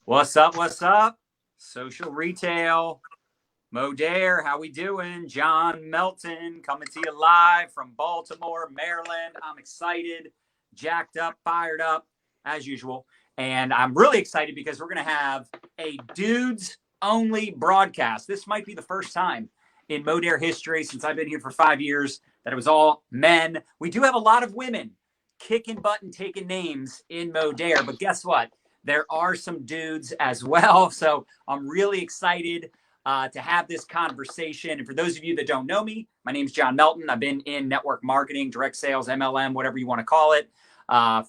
What's up? What's up? Social retail. Modare, how we doing? John Melton coming to you live from Baltimore, Maryland. I'm excited, jacked up, fired up as usual. And I'm really excited because we're going to have a dudes only broadcast. This might be the first time in Modare history since I've been here for 5 years that it was all men. We do have a lot of women kicking butt and taking names in Modare, but guess what? There are some dudes as well. So I'm really excited to have this conversation. And for those of you that don't know me, my name is John Melton. I've been in network marketing, direct sales, MLM, whatever you want to call it,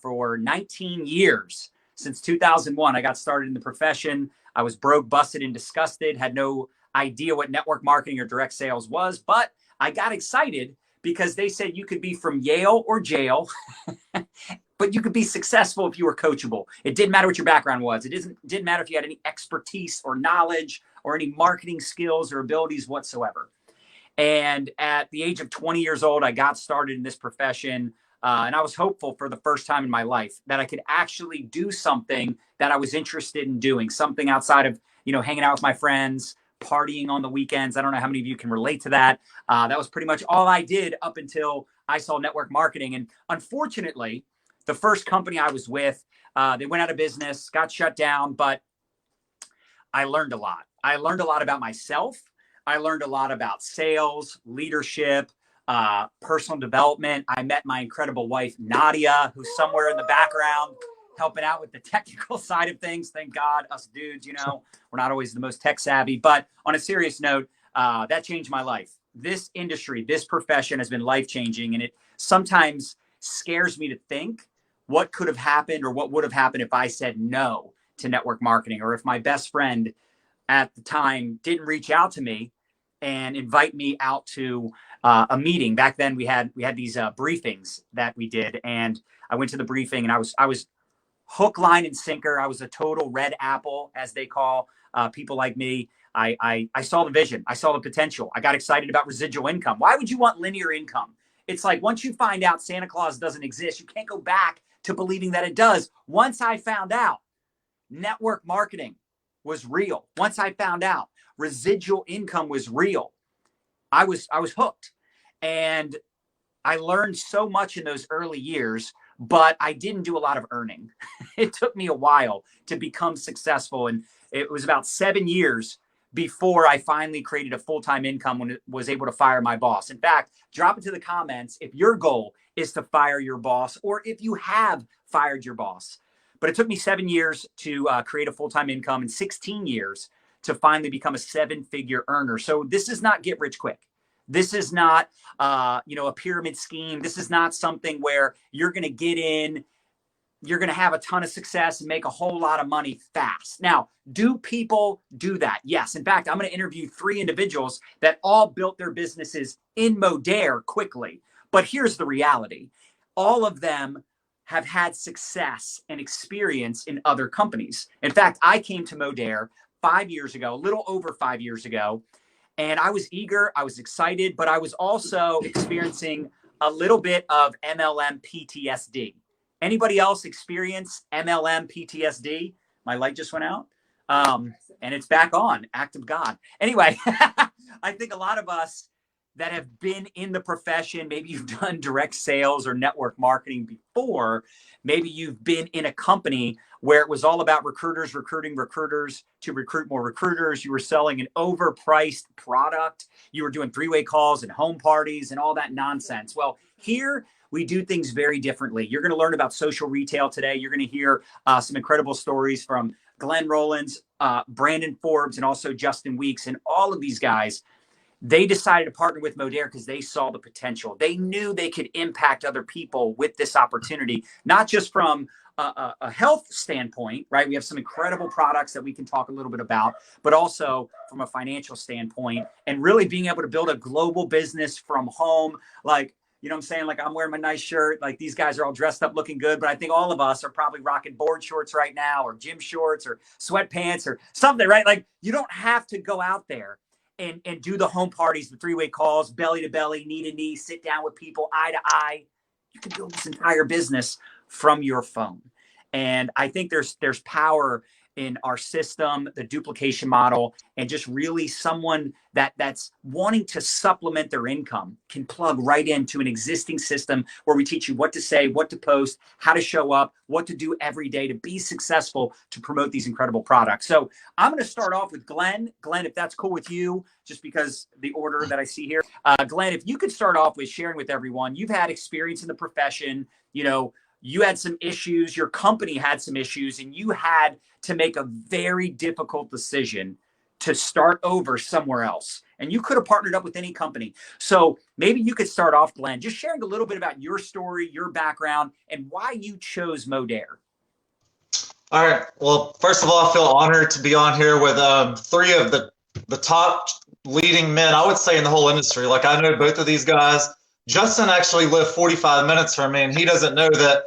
for 19 years. Since 2001, I got started in the profession. I was broke, busted, and disgusted, had no idea what network marketing or direct sales was, but I got excited because they said you could be from Yale or jail, but you could be successful if you were coachable. It didn't matter what your background was. Didn't matter if you had any expertise or knowledge or any marketing skills or abilities whatsoever. And at the age of 20 years old, I got started in this profession. And I was hopeful for the first time in my life that I could actually do something that I was interested in doing, something outside of, hanging out with my friends, partying on the weekends. I don't know how many of you can relate to that. That was pretty much all I did up until I saw network marketing. And unfortunately, the first company I was with, they went out of business, got shut down, but I learned a lot. I learned a lot about myself. I learned a lot about sales, leadership, personal development. I met my incredible wife, Nadia, who's somewhere in the background helping out with the technical side of things. Thank God, us dudes, we're not always the most tech savvy. But on a serious note, that changed my life. This industry, this profession has been life-changing, and it sometimes scares me to think what could have happened or what would have happened if I said no to network marketing, or if my best friend at the time didn't reach out to me and invite me out to a meeting. Back then we had these briefings that we did, and I went to the briefing and I was hook, line, and sinker. I was a total red apple, as they call people like me. I saw the vision. I saw the potential. I got excited about residual income. Why would you want linear income? It's like once you find out Santa Claus doesn't exist, you can't go back to believing that it does. Once I found out network marketing was real, once I found out residual income was real, I was hooked. And I learned so much in those early years, but I didn't do a lot of earning. It took me a while to become successful. And it was about 7 years before I finally created a full-time income when I was able to fire my boss. In fact, drop into the comments if your goal is to fire your boss or if you have fired your boss. But it took me 7 years to create a full-time income and 16 years to finally become a 7-figure earner. So this is not get rich quick. This is not, a pyramid scheme. This is not something where you're going to get in, you're going to have a ton of success and make a whole lot of money fast. Now, do people do that? Yes. In fact, I'm going to interview 3 individuals that all built their businesses in Modare quickly. But here's the reality. All of them have had success and experience in other companies. In fact, I came to Modare 5 years ago, a little over 5 years ago, and I was eager, I was excited, but I was also experiencing a little bit of MLM PTSD. Anybody else experience MLM PTSD? My light just went out. And it's back on, act of God. Anyway, I think a lot of us that have been in the profession, maybe you've done direct sales or network marketing before, maybe you've been in a company where it was all about recruiters recruiting recruiters to recruit more recruiters. You were selling an overpriced product. You were doing 3-way calls and home parties and all that nonsense. Well, here we do things very differently. You're going to learn about social retail today. You're going to hear some incredible stories from Glen, Rollins, Brandon Forbes, and also Justin Weeks. And all of these guys, they decided to partner with Modare because they saw the potential. They knew they could impact other people with this opportunity, not just from a health standpoint, right? We have some incredible products that we can talk a little bit about, but also from a financial standpoint and really being able to build a global business from home. Like, you know what I'm saying? Like, I'm wearing my nice shirt. Like, these guys are all dressed up looking good, but I think all of us are probably rocking board shorts right now, or gym shorts, or sweatpants, or something, right? Like, you don't have to go out there and do the home parties, the 3-way calls, belly to belly, knee to knee, sit down with people, eye to eye. You can build this entire business from your phone. And I think there's power in our system, the duplication model, and just really someone that's wanting to supplement their income can plug right into an existing system where we teach you what to say, what to post, how to show up, what to do every day to be successful to promote these incredible products. So I'm going to start off with Glen. Glen, if that's cool with you, just because the order that I see here. Glen, if you could start off with sharing with everyone, you've had experience in the profession, you had some issues, your company had some issues, and you had to make a very difficult decision to start over somewhere else. And you could have partnered up with any company. So maybe you could start off, Glen, just sharing a little bit about your story, your background, and why you chose Modere. All right. Well, first of all, I feel honored to be on here with three of the top leading men, I would say, in the whole industry. Like, I know both of these guys. Justin actually lived 45 minutes from me, and he doesn't know that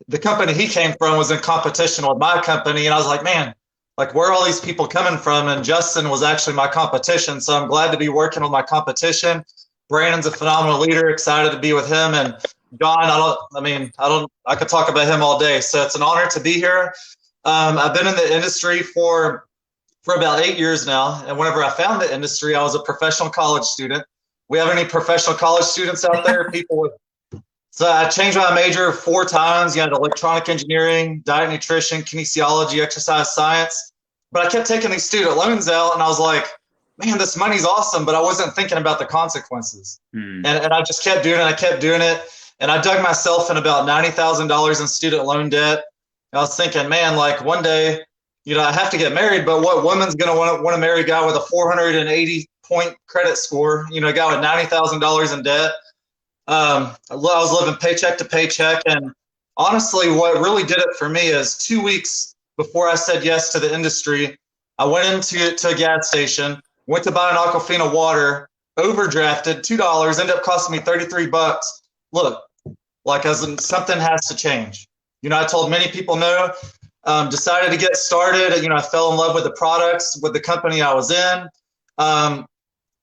the company he came from was in competition with my company. And I was like, man, like, where are all these people coming from? And Justin was actually my competition. So I'm glad to be working with my competition. Brandon's a phenomenal leader, excited to be with him. And John, I could talk about him all day. So it's an honor to be here. I've been in the industry for about 8 years now. And whenever I found the industry, I was a professional college student. We have any professional college students out there? So I changed my major 4 times. You had electronic engineering, diet nutrition, kinesiology, exercise science. But I kept taking these student loans out, and I was like, man, this money's awesome, but I wasn't thinking about the consequences. And I just kept doing it. And I dug myself in about $90,000 in student loan debt. I was thinking, man, like, one day, I have to get married, but what woman's going to want to marry a guy with a 480-point credit score, a guy with $90,000 in debt? I was living paycheck to paycheck. And honestly, what really did it for me is 2 weeks before I said yes to the industry, I went into a gas station, went to buy an Aquafina water, overdrafted $2, ended up costing me $33. Look, like, something has to change. I told many people no, decided to get started. I fell in love with the products, with the company I was in.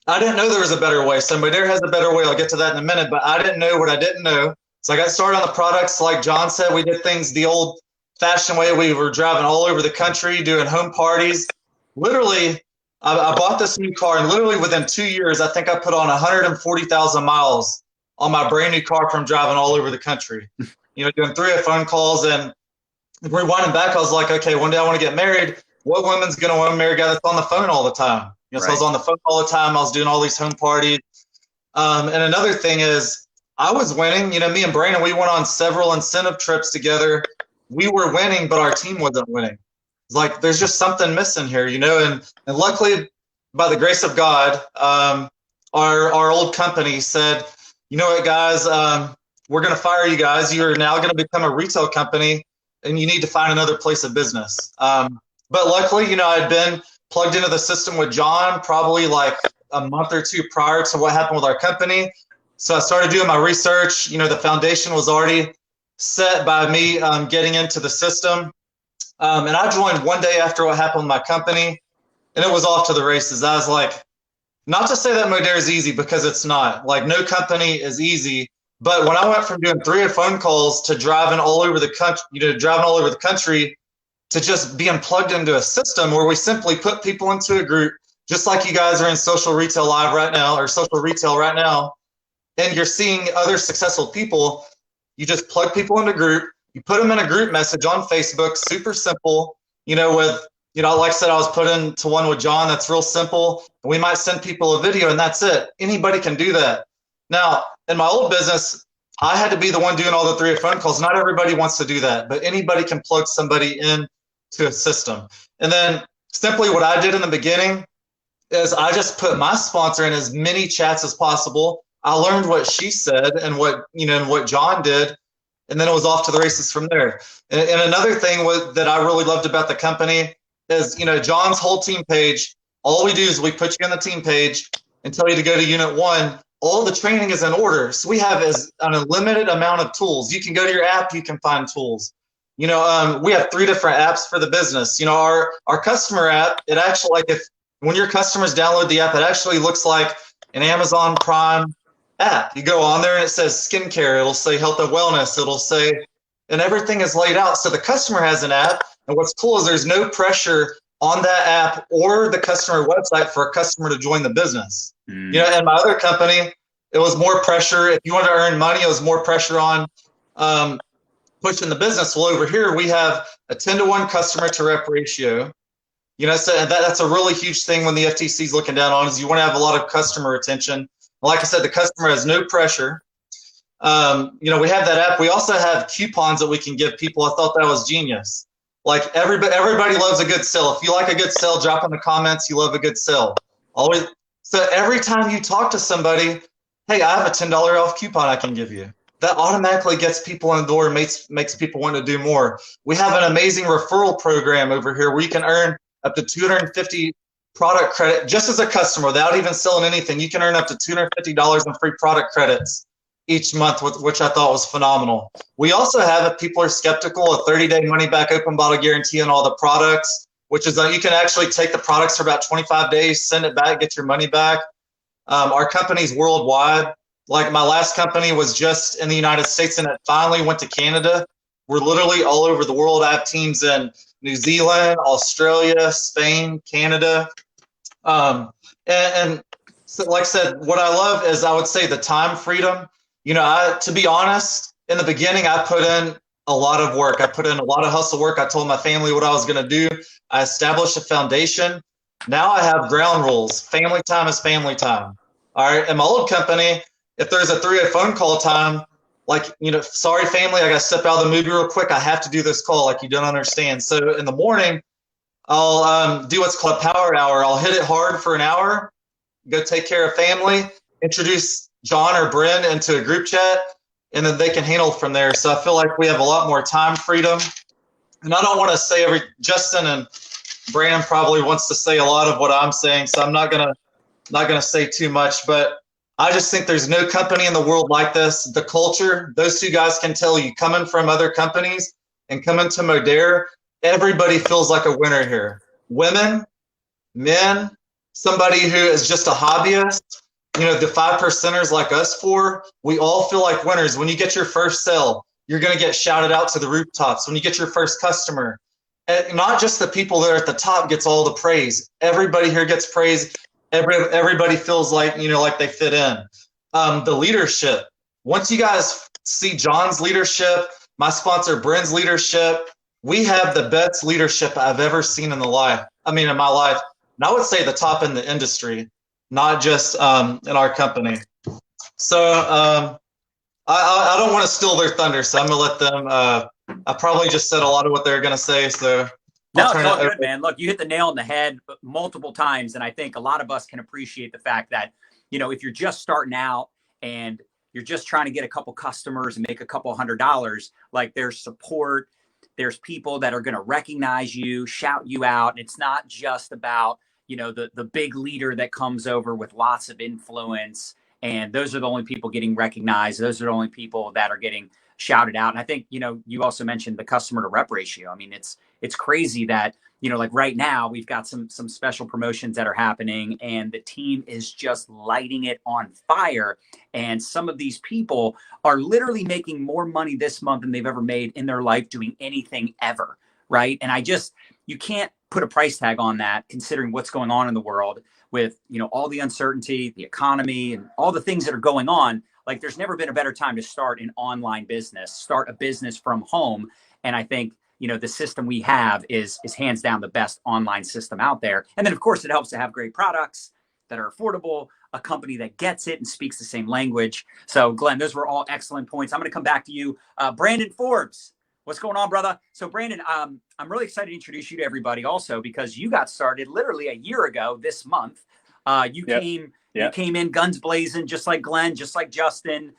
I didn't know there was a better way. Somebody there has a better way. I'll get to that in a minute, but I didn't know what I didn't know. So I got started on the products. Like John said, we did things the old fashioned way. We were driving all over the country, doing home parties. Literally, I bought this new car, and literally within 2 years, I think I put on 140,000 miles on my brand new car from driving all over the country, doing 3 phone calls. And rewinding back, I was like, okay, one day I want to get married. What woman's going to want to marry a guy that's on the phone all the time? So I was on the phone all the time. I was doing all these home parties. And another thing is, I was winning. Me and Brandon, we went on several incentive trips together. We were winning, but our team wasn't winning. It's like, there's just something missing here, and luckily, by the grace of God, our old company said, you know what, guys, we're going to fire you guys. You're now going to become a retail company, and you need to find another place of business. But luckily, I'd been plugged into the system with John probably like a month or 2 prior to what happened with our company. So I started doing my research. The foundation was already set by me getting into the system. And I joined one day after what happened with my company, and it was off to the races. I was like, not to say that Modere is easy, because it's not. Like, no company is easy. But when I went from doing 3 phone calls to driving all over the country, to just being plugged into a system where we simply put people into a group, just like you guys are in social retail live right now, or social retail right now, and you're seeing other successful people. You just plug people into a group, you put them in a group message on Facebook, super simple, like I said, I was put into one with John that's real simple. We might send people a video, and that's it. Anybody can do that. Now, in my old business, I had to be the one doing all the 3 phone calls. Not everybody wants to do that, but anybody can plug somebody in to a system. And then simply what I did in the beginning is I just put my sponsor in as many chats as possible. I learned what she said and what John did, and then it was off to the races from there. And another thing that I really loved about the company is, John's whole team page, all we do is we put you on the team page and tell you to go to Unit 1. All the training is in order. So we have an unlimited amount of tools. You can go to your app, you can find tools. We have 3 different apps for the business. Our customer app, it actually, when your customers download the app, it actually looks like an Amazon Prime app. You go on there and it says skincare. It'll say health and wellness. It'll say, and everything is laid out. So the customer has an app, And what's cool is there's no pressure on that app or the customer website for a customer to join the business. You know, and my other company, it was more pressure. If you want to earn money, it was more pressure on pushing the business. Well, over here, we have a 10-to-1 customer to rep ratio. You know, so that's a really huge thing when the FTC is looking down on is you want to have a lot of customer retention. Like I said, the customer has no pressure. You know, we have that app. We also have coupons that we can give people. I thought that was genius. Like everybody loves a good sale. If you like a good sale, drop in the comments. You love a good sale. Always. So every time you talk to somebody, hey, I have a $10 off coupon I can give you. That automatically gets people in the door and makes people want to do more. We have an amazing referral program over here where you can earn up to 250 product credit just as a customer without even selling anything. You can earn up to $250 in free product credits each month, which I thought was phenomenal. We also have, if people are skeptical, a 30-day money-back open bottle guarantee on all the products, which is that you can actually take the products for about 25 days, send it back, get your money back. Our company's worldwide. Like my last company was just in the United States and it finally went to Canada. We're literally all over the world. I have teams in New Zealand, Australia, Spain, Canada. And so, like I said, what I love is I would say the time freedom. You know, to be honest, in the beginning, I put in a lot of work. I put in a lot of hustle work. I told my family what I was going to do. I established a foundation. Now I have ground rules. Family time is family time. All right. In my old company, if there's a 3-way phone call time, like, you know, sorry, family, I got to step out of the movie real quick. I have to do this call. Like, you don't understand. So in the morning, I'll do what's called a power hour. I'll hit it hard for an hour, go take care of family, introduce John or Bryn into a group chat, and then they can handle from there. So I feel like we have a lot more time freedom. And I don't want to say Justin and Brandon probably wants to say a lot of what I'm saying, so I'm not gonna say too much, but I just think there's no company in the world like this. The culture, those two guys can tell you, coming from other companies and coming to Modere, everybody feels like a winner here. Women, men, somebody who is just a hobbyist, you know, the 5%ers like us four, we all feel like winners. When you get your first sale, you're going to get shouted out to the rooftops. When you get your first customer, and not just the people that are at the top gets all the praise. Everybody here gets praise. Everybody feels like, you know, like they fit in. The leadership. Once you guys see John's leadership, my sponsor Bryn's leadership, we have the best leadership I've ever seen in my life. And I would say the top in the industry, not just in our company. So I don't want to steal their thunder, so I'm gonna let them. I probably just said a lot of what they're gonna say, so. No, it's all good, man. Look, you hit the nail on the head multiple times, and I think a lot of us can appreciate the fact that, you know, if you're just starting out and you're just trying to get a couple customers and make a couple $100, like there's support, there's people that are going to recognize you, shout you out. And it's not just about, you know, the big leader that comes over with lots of influence, and those are the only people getting recognized. Those are the only people that are getting shouted out. And I think, you know, you also mentioned the customer to rep ratio. I mean, it's crazy that, you know, like right now we've got some special promotions that are happening and the team is just lighting it on fire. And some of these people are literally making more money this month than they've ever made in their life doing anything ever. Right. And you can't put a price tag on that considering what's going on in the world with, you know, all the uncertainty, the economy and all the things that are going on. Like there's never been a better time to start an online business, start a business from home. And I think, you know, the system we have is hands down the best online system out there. And then of course it helps to have great products that are affordable, a company that gets it and speaks the same language. So Glenn, those were all excellent points. I'm going to come back to you. Brandon Forbes, what's going on, brother? So Brandon, I'm really excited to introduce you to everybody also because you got started literally a year ago this month. You came in guns blazing, just like Glenn, just like Justin,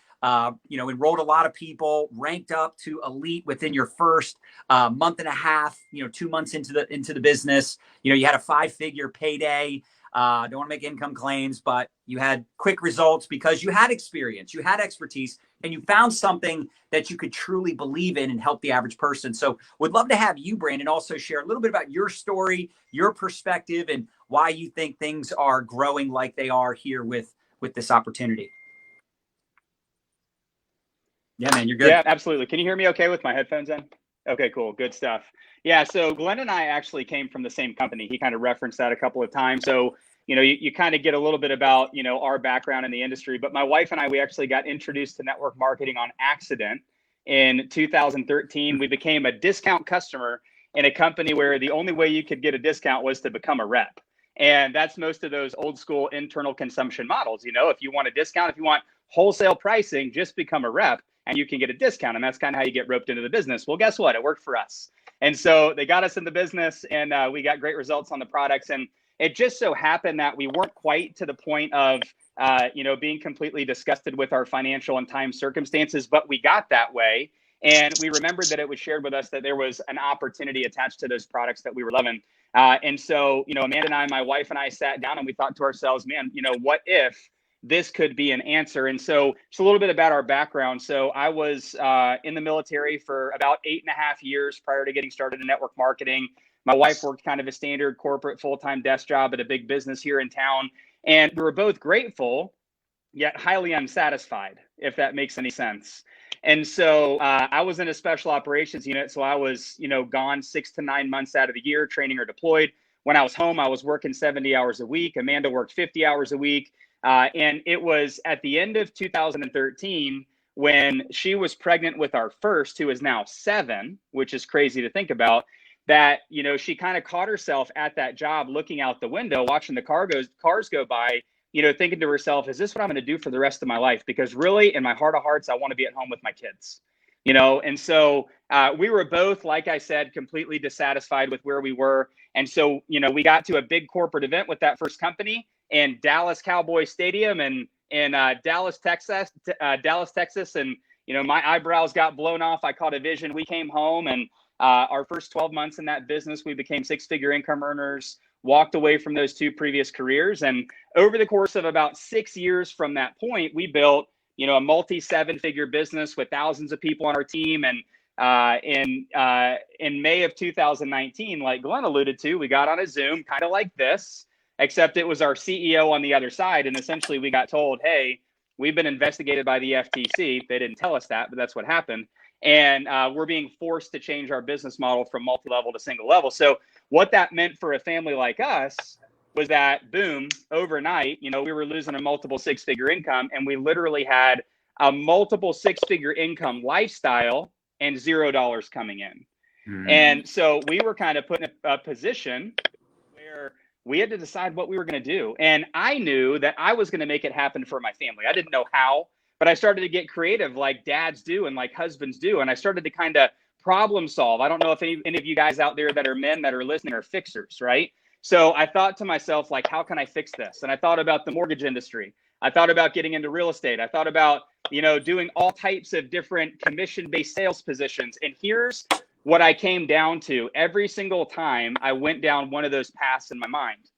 you know, enrolled a lot of people, ranked up to elite within your first month and a half, you know, 2 months into the business. You know, you had a 5-figure payday. Don't want to make income claims, but you had quick results because you had experience, you had expertise, and you found something that you could truly believe in and help the average person. So would love to have you, Brandon, also share a little bit about your story, your perspective, and why you think things are growing like they are here with this opportunity. Yeah, man, you're good. Yeah, absolutely. Can you hear me okay with my headphones in? Okay, cool. Good stuff. Yeah. So Glenn and I actually came from the same company. He kind of referenced that a couple of times. So, you kind of get a little bit about, our background in the industry. But my wife and I, we actually got introduced to network marketing on accident in 2013. We became a discount customer in a company where the only way you could get a discount was to become a rep. And that's most of those old school internal consumption models. If you want a discount, if you want wholesale pricing, just become a rep and you can get a discount. And that's kind of how you get roped into the business. Well, guess what? It worked for us. And so they got us in the business, and we got great results on the products. And it just so happened that we weren't quite to the point of, being completely disgusted with our financial and time circumstances, but we got that way. And we remembered that it was shared with us that there was an opportunity attached to those products that we were loving. And so, Amanda and I, my wife and I, sat down and we thought to ourselves, man, what if this could be an answer? And so just a little bit about our background. So I was in the military for about 8.5 years prior to getting started in network marketing. My wife worked kind of a standard corporate full-time desk job at a big business here in town. And we were both grateful, yet highly unsatisfied, if that makes any sense. And so I was in a special operations unit. So I was, gone 6 to 9 months out of the year, training or deployed. When I was home, I was working 70 hours a week. Amanda worked 50 hours a week. And it was at the end of 2013 when she was pregnant with our first, who is now 7, which is crazy to think about, that, she kind of caught herself at that job, looking out the window, watching the cars go by, thinking to herself, is this what I'm going to do for the rest of my life? Because really, in my heart of hearts, I want to be at home with my kids, And so we were both, like I said, completely dissatisfied with where we were. And so, we got to a big corporate event with that first company in Dallas Cowboy Stadium and in Dallas, Texas. And, my eyebrows got blown off. I caught a vision. We came home, and our first 12 months in that business, we became 6-figure income earners, walked away from those 2 previous careers. And over the course of about 6 years from that point, we built, a multi-7-figure business with thousands of people on our team. And in May of 2019, like Glenn alluded to, we got on a Zoom kind of like this, except it was our CEO on the other side. And essentially we got told, hey, we've been investigated by the FTC. They didn't tell us that, but that's what happened. And we're being forced to change our business model from multi-level to single level. So what that meant for a family like us was that, boom, overnight, we were losing a multiple 6-figure income, and we literally had a multiple 6-figure income lifestyle and $0 coming in. And so we were kind of put in a position where we had to decide what we were going to do. And I knew that I was going to make it happen for my family. I didn't know how, but I started to get creative like dads do and like husbands do. And I started to kind of problem solve. I don't know if any of you guys out there that are men that are listening are fixers, right? So I thought to myself, like, how can I fix this? And I thought about the mortgage industry. I thought about getting into real estate. I thought about, doing all types of different commission-based sales positions. And here's what I came down to every single time I went down one of those paths in my mind.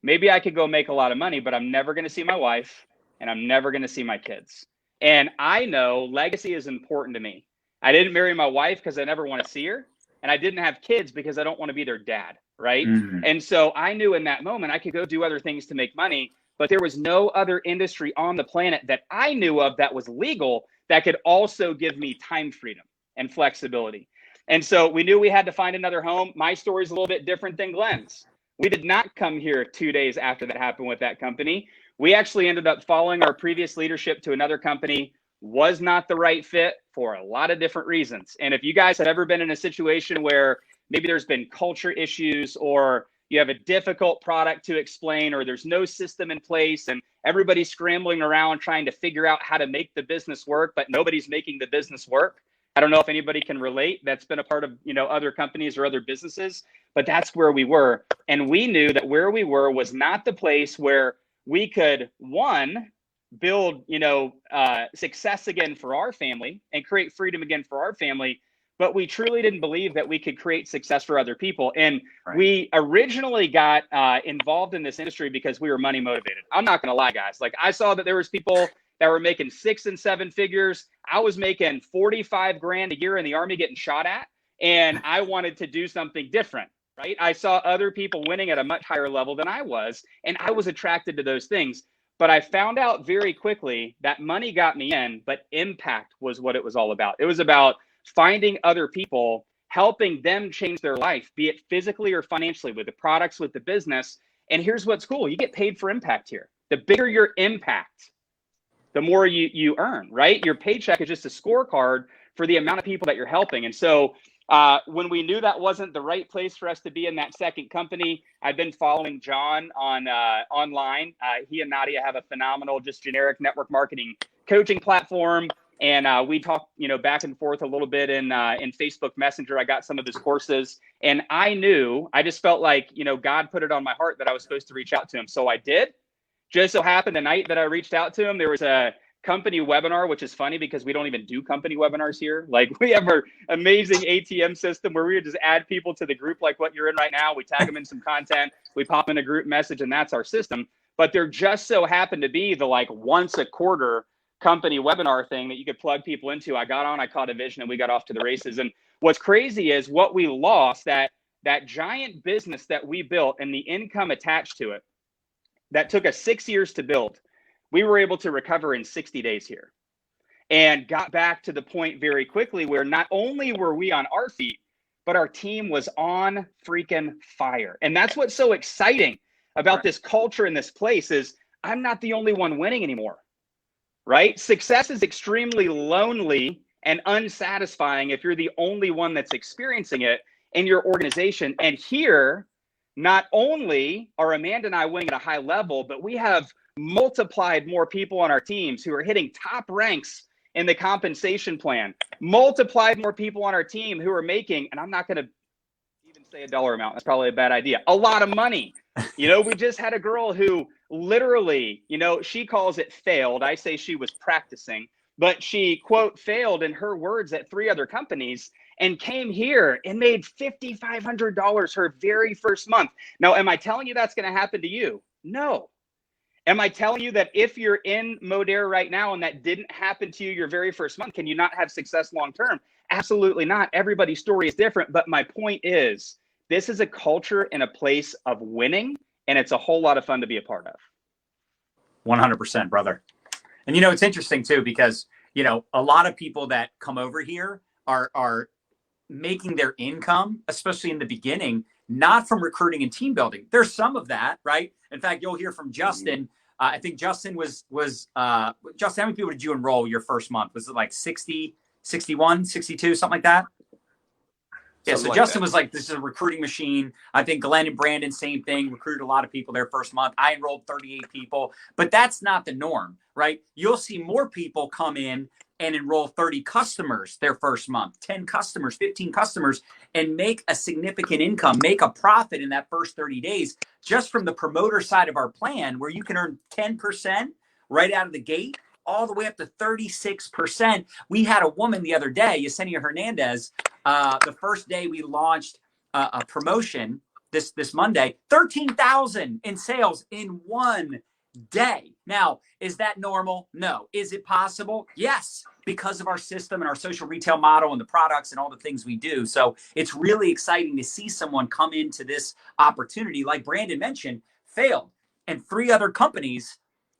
Maybe I could go make a lot of money, but I'm never going to see my wife and I'm never going to see my kids. And I know legacy is important to me. I didn't marry my wife because I never want to see her. And I didn't have kids because I don't want to be their dad, right? And so I knew in that moment I could go do other things to make money, but there was no other industry on the planet that I knew of that was legal that could also give me time freedom and flexibility. And so we knew we had to find another home. My story is a little bit different than Glen's. We did not come here 2 days after that happened with that company. We actually ended up following our previous leadership to another company. Was not the right fit for a lot of different reasons. And if you guys have ever been in a situation where maybe there's been culture issues, or you have a difficult product to explain, or there's no system in place and everybody's scrambling around trying to figure out how to make the business work, but nobody's making the business work. I don't know if anybody can relate. That's been a part of, other companies or other businesses, but that's where we were. And we knew that where we were was not the place where we could, one, build, success again for our family and create freedom again for our family. But we truly didn't believe that we could create success for other people. And we originally got involved in this industry because we were money motivated. I'm not going to lie, guys. Like, I saw that there was people that were making 6 and 7 figures. I was making 45 grand a year in the Army getting shot at. And I wanted to do something different, right? I saw other people winning at a much higher level than I was. And I was attracted to those things. But I found out very quickly that money got me in, but impact was what it was all about. It was about finding other people helping them change their life, be it physically or financially, with the products, with the business. And here's what's cool. You get paid for impact here. The bigger your impact, the more you earn, right? Your paycheck is just a scorecard for the amount of people that you're helping. And so when we knew that wasn't the right place for us to be in that second company, I've been following John on online. He and Nadia have a phenomenal, just generic network marketing coaching platform. And we talk, back and forth a little bit in Facebook Messenger. I got some of his courses, and I just felt like, God put it on my heart that I was supposed to reach out to him. So I did. Just so happened the night that I reached out to him, there was a company webinar, which is funny because we don't even do company webinars here. Like, we have our amazing ATM system where we would just add people to the group like what you're in right now. We tag them in some content, we pop in a group message, and that's our system. But there just so happened to be the once a quarter company webinar thing that you could plug people into. I got on, I caught a vision, and we got off to the races. And what's crazy is what we lost, that giant business that we built and the income attached to it, that took us 6 years to build, we were able to recover in 60 days here, and got back to the point very quickly where not only were we on our feet, but our team was on freaking fire. And that's what's so exciting about this culture in this place is I'm not the only one winning anymore, right? Success is extremely lonely and unsatisfying if you're the only one that's experiencing it in your organization. And here, not only are Amanda and I winning at a high level, but we have multiplied more people on our teams who are hitting top ranks in the compensation plan, multiplied more people on our team who are making, and I'm not going to even say a dollar amount, that's probably a bad idea, a lot of money. We just had a girl who literally, she calls it failed. I say she was practicing, but she, quote, failed in her words at 3 other companies and came here and made $5,500 her very first month. Now, am I telling you that's going to happen to you? No. Am I telling you that if you're in Modere right now and that didn't happen to you your very first month, can you not have success long term? Absolutely not. Everybody's story is different. But my point is, this is a culture and a place of winning, and it's a whole lot of fun to be a part of. 100%, brother. And it's interesting too, because a lot of people that come over here are making their income, especially in the beginning, not from recruiting and team building. There's some of that, right? In fact, you'll hear from Justin. I think Justin was Justin, how many people did you enroll your first month? Was it like 60, 61, 62, something like that? Yeah, so Justin was like, this is a recruiting machine. I think Glen and Brandon, same thing, recruited a lot of people their first month. I enrolled 38 people, but that's not the norm, right? You'll see more people come in and enroll 30 customers their first month, 10 customers, 15 customers, and make a significant income, make a profit in that first 30 days, just from the promoter side of our plan, where you can earn 10% right out of the gate, all the way up to 36%. We had a woman the other day, Yesenia Hernandez, the first day we launched a promotion this Monday, 13,000 in sales in one day. Now, is that normal? No. Is it possible? Yes, because of our system and our social retail model and the products and all the things we do. So it's really exciting to see someone come into this opportunity, like Brandon mentioned, failed, and 3 other companies,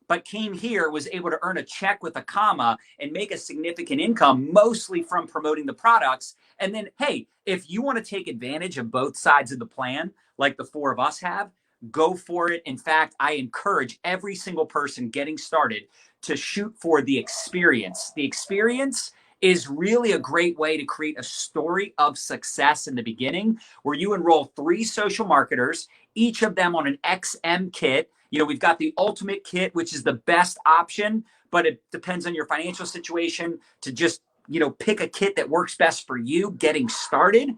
but came here, was able to earn a check with a comma and make a significant income, mostly from promoting the products. And then, hey, if you want to take advantage of both sides of the plan, like the 4 of us have, go for it. In fact, I encourage every single person getting started to shoot for the experience. The experience is really a great way to create a story of success in the beginning, where you enroll 3 social marketers, each of them on an XM kit. We've got the ultimate kit, which is the best option, but it depends on your financial situation to just, pick a kit that works best for you getting started.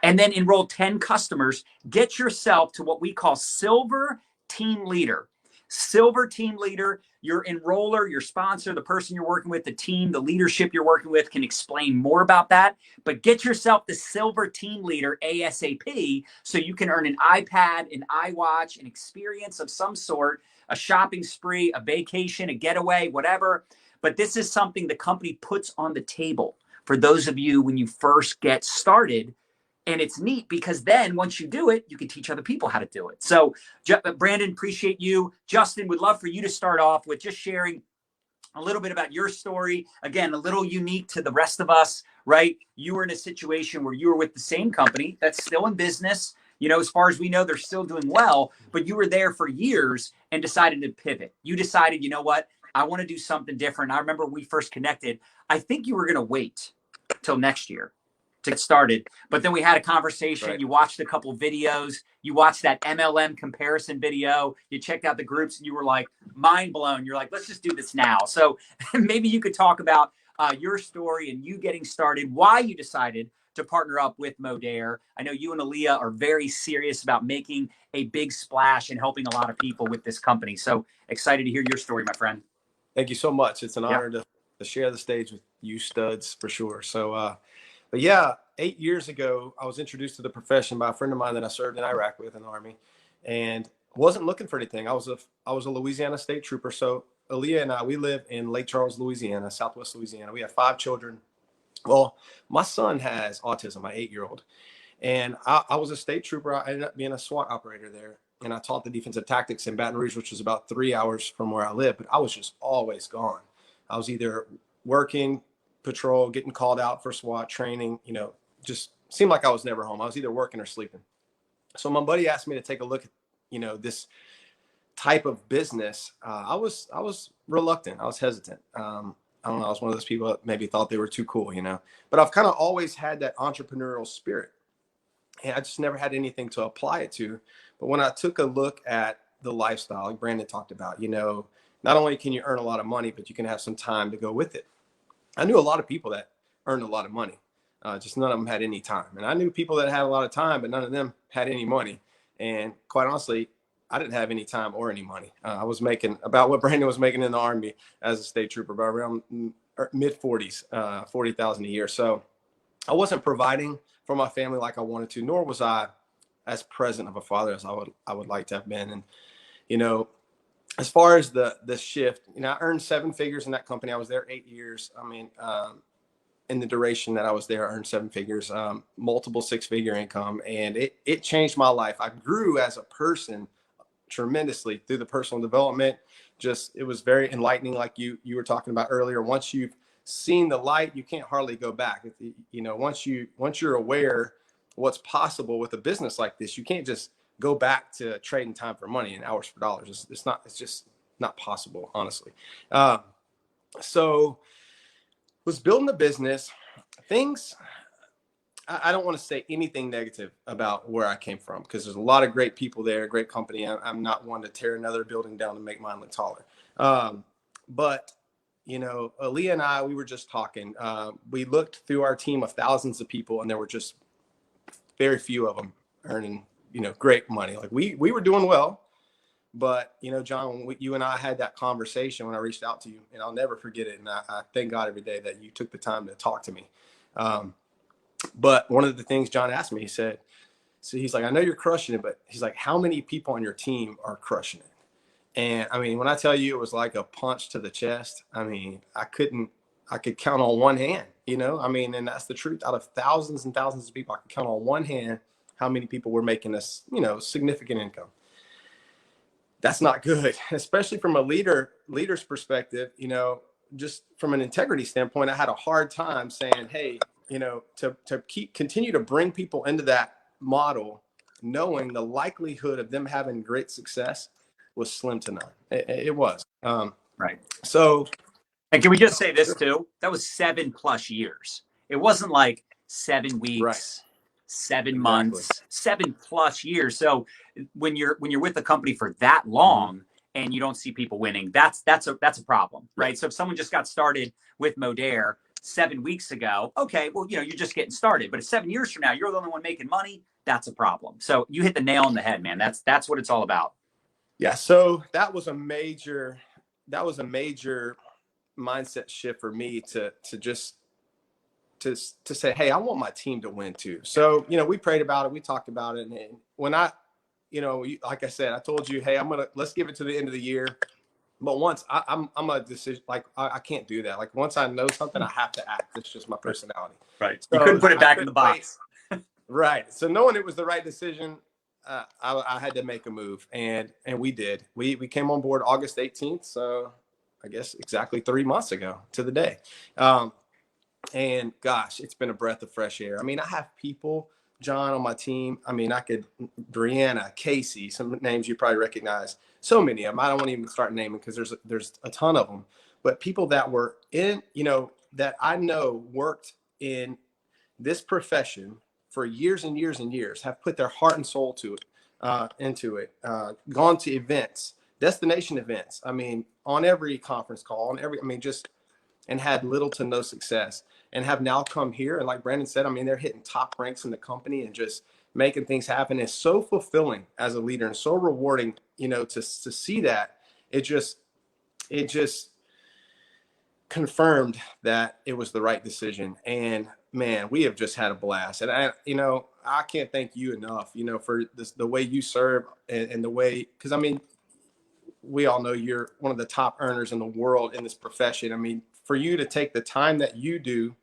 And then enroll 10 customers. Get yourself to what we call Silver Team Leader. Silver Team Leader, your enroller, your sponsor, the person you're working with, the team, the leadership you're working with can explain more about that. But get yourself the Silver Team Leader ASAP so you can earn an iPad, an iWatch, an experience of some sort, a shopping spree, a vacation, a getaway, whatever. But this is something the company puts on the table for those of you when you first get started. And it's neat because then once you do it, you can teach other people how to do it. So Brandon, appreciate you. Justin, would love for you to start off with just sharing a little bit about your story. Again, a little unique to the rest of us, right? You were in a situation where you were with the same company that's still in business. You know, as far as we know, they're still doing well, but you were there for years and decided to pivot. You decided, you know what? I want to do something different. I remember when we first connected, I think you were going to wait till next year to get started. But then we had a conversation. Right. You watched a couple videos. You watched that MLM comparison video. You checked out the groups and you were like mind blown. You're like, let's just do this now. So maybe you could talk about your story and you getting started, why you decided to partner up with Modere. I know you and Aaliyah are very serious about making a big splash and helping a lot of people with this company. So excited to hear your story, my friend. Thank you so much. It's an honor to share the stage with you studs for sure. So, but yeah, 8 years ago, I was introduced to the profession by a friend of mine that I served in Iraq with in the Army, and wasn't looking for anything. I was a Louisiana state trooper. So Aaliyah and I, we live in Lake Charles, Louisiana, Southwest Louisiana. We have 5 children. Well, my son has autism, my 8-year-old. And I was a state trooper. I ended up being a SWAT operator there. And I taught the defensive tactics in Baton Rouge, which was about 3 hours from where I live. But I was just always gone. I was either working, patrol, getting called out for SWAT training, you know, just seemed like I was never home. I was either working or sleeping. So my buddy asked me to take a look at, you know, this type of business. I was reluctant. I was hesitant. I don't know. I was one of those people that maybe thought they were too cool, you know, but I've kind of always had that entrepreneurial spirit, and I just never had anything to apply it to. But when I took a look at the lifestyle, like Brandon talked about, you know, not only can you earn a lot of money, but you can have some time to go with it. I knew a lot of people that earned a lot of money. Just none of them had any time. And I knew people that had a lot of time, but none of them had any money. And quite honestly, I didn't have any time or any money. I was making about what Brandon was making in the Army as a state trooper, about around mid 40s, 40,000 a year. So I wasn't providing for my family like I wanted to, nor was I as present of a father as I would like to have been. And, you know, as far as the shift, you know, I earned 7 figures in that company. I was there 8 years. I mean, in the duration that I was there, I earned 7 figures, multiple 6-figure income, and it changed my life. I grew as a person tremendously through the personal development. Just, it was very enlightening, like you were talking about earlier. Once you've seen the light, you can't hardly go back. You know, once you're aware what's possible with a business like this, you can't just go back to trading time for money and hours for dollars. It's just not possible, honestly. So was building the business. Things, I don't want to say anything negative about where I came from, because there's a lot of great people there, great company. I'm not one to tear another building down to make mine look taller. But, you know, Aaliyah and I, we were just talking. We looked through our team of thousands of people, and there were just very few of them earning, you know, great money. Like we were doing well. But, you know, John, when you and I had that conversation when I reached out to you, and I'll never forget it. And I thank God every day that you took the time to talk to me. But one of the things John asked me, he said, so he's like, I know you're crushing it, but he's like, how many people on your team are crushing it? And I mean, when I tell you it was like a punch to the chest, I mean, I could count on one hand, you know, I mean, and that's the truth. Out of thousands and thousands of people, I could count on one hand how many people were making this, you know, significant income. That's not good, especially from a leader's perspective. You know, just from an integrity standpoint, I had a hard time saying, hey, you know, to continue to bring people into that model, knowing the likelihood of them having great success was slim to none. It was. Right. So, and can we just say this too? That was 7+ years. It wasn't like 7 weeks, right. 7 months, 7+ years. So when you're with the company for that long, and you don't see people winning, that's a problem, right? So if someone just got started with Modere 7 weeks ago, okay, well, you know, you're just getting started. But if 7 years from now, you're the only one making money, that's a problem. So you hit the nail on the head, man. That's what it's all about. Yeah. So that was a major mindset shift for me to say, hey, I want my team to win too. So, you know, we prayed about it. We talked about it. And when you know, like I said, I told you, hey, let's give it to the end of the year. But once I'm a decision, like I can't do that. Like once I know something, I have to act. It's just my personality. Right. So you couldn't put it back in the box. Right. So knowing it was the right decision, I had to make a move, and we did. We came on board August 18th. So I guess, exactly 3 months ago to the day. And gosh, it's been a breath of fresh air. I mean, I have people, John, on my team. I mean, Brianna, Casey, some names you probably recognize. So many of them. I don't want to even start naming because there's a ton of them. But people that were in, that I know worked in this profession for years and years and years, have put their heart and soul into it, gone to events, destination events. I mean, on every conference call, and had little to no success, and have now come here. And like Brandon said, I mean, they're hitting top ranks in the company and just making things happen. It's so fulfilling as a leader and so rewarding, to see that. It just confirmed that it was the right decision. And man, we have just had a blast. And I can't thank you enough, for the way you serve and the way, because I mean, we all know you're one of the top earners in the world in this profession. I mean, for you to take the time that you do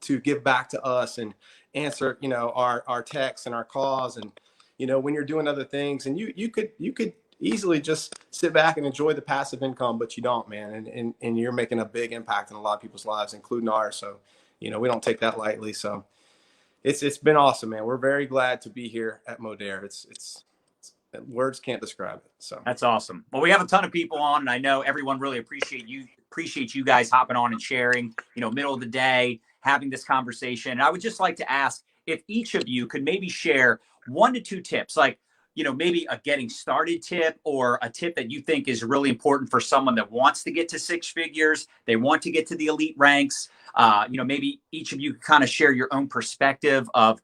to give back to us and answer, our texts and our calls, and, when you're doing other things, and you could easily just sit back and enjoy the passive income, but you don't, man. And you're making a big impact in a lot of people's lives, including ours. So, we don't take that lightly. So it's been awesome, man. We're very glad to be here at Modere. It's words can't describe it. So that's awesome. Well, we have a ton of people on, and I know everyone really appreciate you guys hopping on and sharing, middle of the day, having this conversation. And I would just like to ask if each of you could maybe share 1 to 2 tips, like, maybe a getting started tip, or a tip that you think is really important for someone that wants to get to 6 figures. They want to get to the elite ranks. Maybe each of you kind of share your own perspective of,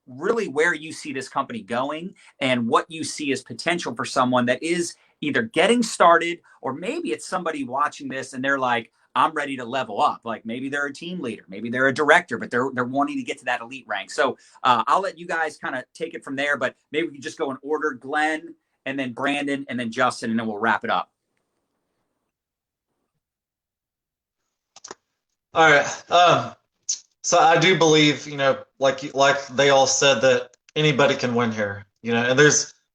really where you see this company going and what you see as potential for someone that is either getting started, or maybe it's somebody watching this and they're like, I'm ready to level up. Like maybe they're a team leader, maybe they're a director, but they're wanting to get to that elite rank. So I'll let you guys kind of take it from there, but maybe we can just go in order: Glenn, and then Brandon, and then Justin, and then we'll wrap it up. All right. So I do believe, like they all said, that anybody can win here, and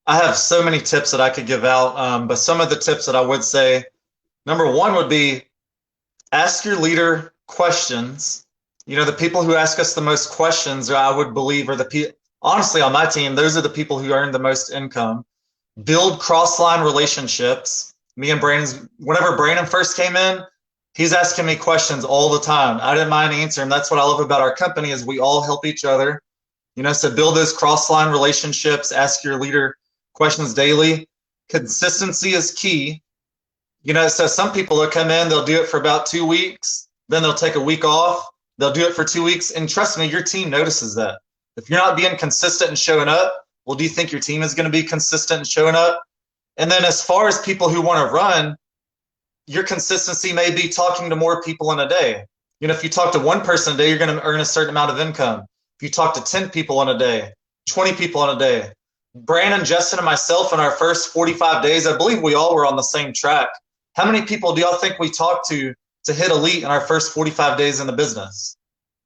I have so many tips that I could give out. But some of the tips that I would say, number 1 would be ask your questions. The people who ask us the most questions, I would believe, are the people, honestly, on my team, those are the people who earn the most income. Build cross-line relationships. Me and whenever Brandon first came in, he's asking me questions all the time. I didn't mind answering. That's what I love about our company, is we all help each other. So build those cross-line relationships, ask your leader questions daily. Consistency is key. So some people will come in, they'll do it for about 2 weeks, then they'll take a week off, they'll do it for 2 weeks, and trust me, your team notices that. If you're not being consistent and showing up, well, do you think your team is going to be consistent and showing up? And then as far as people who want to run, your consistency may be talking to more people in a day. If you talk to 1 person a day, you're going to earn a certain amount of income. If you talk to 10 people in a day, 20 people in a day. Brandon, Justin, and myself, in our first 45 days, I believe we all were on the same track. How many people do y'all think we talked to hit elite in our first 45 days in the business?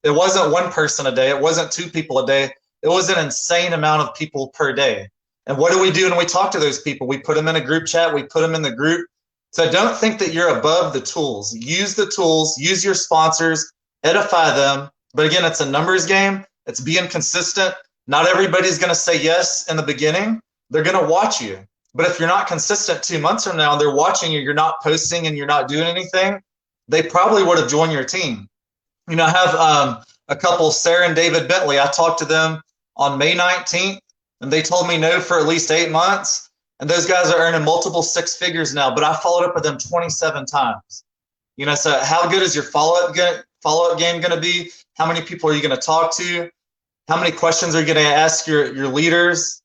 It wasn't 1 person a day. It wasn't 2 people a day. It was an insane amount of people per day. And what do we do when we talk to those people? We put them in a group chat. We put them in the group. So don't think that you're above the tools. Use the tools. Use your sponsors. Edify them. But again, it's a numbers game. It's being consistent. Not everybody's going to say yes in the beginning. They're going to watch you. But if you're not consistent 2 months from now, and they're watching you, you're not posting and you're not doing anything, they probably would have joined your team. I have a couple, Sarah and David Bentley. I talked to them on May 19th, and they told me no for at least 8 months. And those guys are earning multiple 6 figures now, but I followed up with them 27 times. So how good is your follow-up game going to be? How many people are you going to talk to? How many questions are you going to ask your leaders?